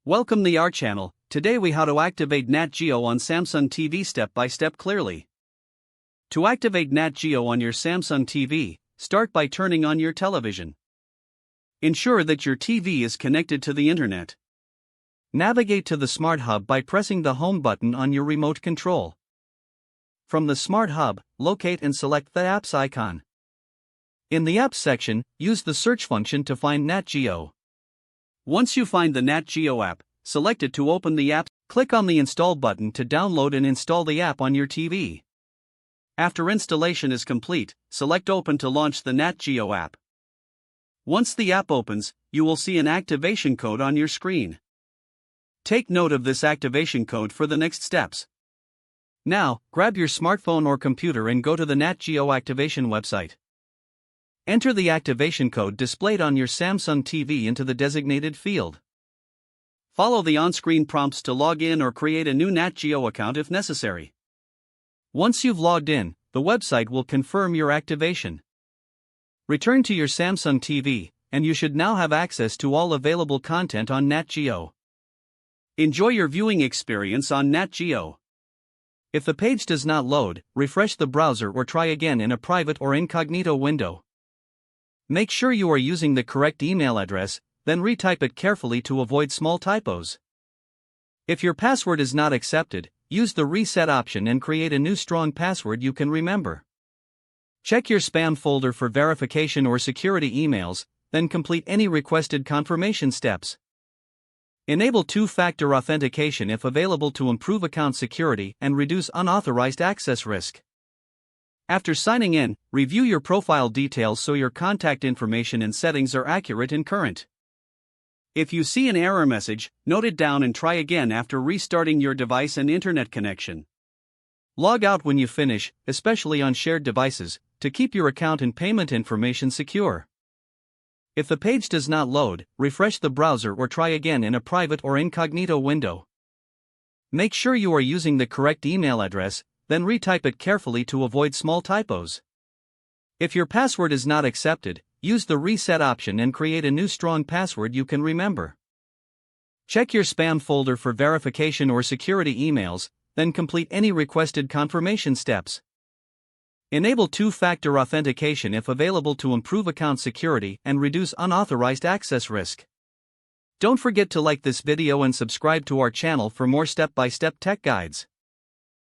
Welcome to our channel. Today we how to activate Nat Geo on Samsung TV step by step clearly. To activate Nat Geo on your Samsung TV, start by turning on your television. Ensure that your TV is connected to the internet. Navigate to the Smart Hub by pressing the Home button on your remote control. From the Smart Hub, locate and select the Apps icon. In the Apps section, use the search function to find Nat Geo. Once you find the Nat Geo app, select it to open the app. Click on the Install button to download and install the app on your TV. After installation is complete, select Open to launch the Nat Geo app. Once the app opens, you will see an activation code on your screen. Take note of this activation code for the next steps. Now, grab your smartphone or computer and go to the Nat Geo activation website. Enter the activation code displayed on your Samsung TV into the designated field. Follow the on-screen prompts to log in or create a new Nat Geo account if necessary. Once you've logged in, the website will confirm your activation. Return to your Samsung TV, and you should now have access to all available content on Nat Geo. Enjoy your viewing experience on Nat Geo. If the page does not load, refresh the browser or try again in a private or incognito window. Make sure you are using the correct email address, then retype it carefully to avoid small typos. If your password is not accepted, use the reset option and create a new strong password you can remember. Check your spam folder for verification or security emails, then complete any requested confirmation steps. Enable two-factor authentication if available to improve account security and reduce unauthorized access risk. After signing in, review your profile details so your contact information and settings are accurate and current. If you see an error message, note it down and try again after restarting your device and internet connection. Log out when you finish, especially on shared devices, to keep your account and payment information secure. If the page does not load, refresh the browser or try again in a private or incognito window. Make sure you are using the correct email address, then retype it carefully to avoid small typos. If your password is not accepted, use the reset option and create a new strong password you can remember. Check your spam folder for verification or security emails, then complete any requested confirmation steps. Enable two-factor authentication if available to improve account security and reduce unauthorized access risk. Don't forget to like this video and subscribe to our channel for more step-by-step tech guides.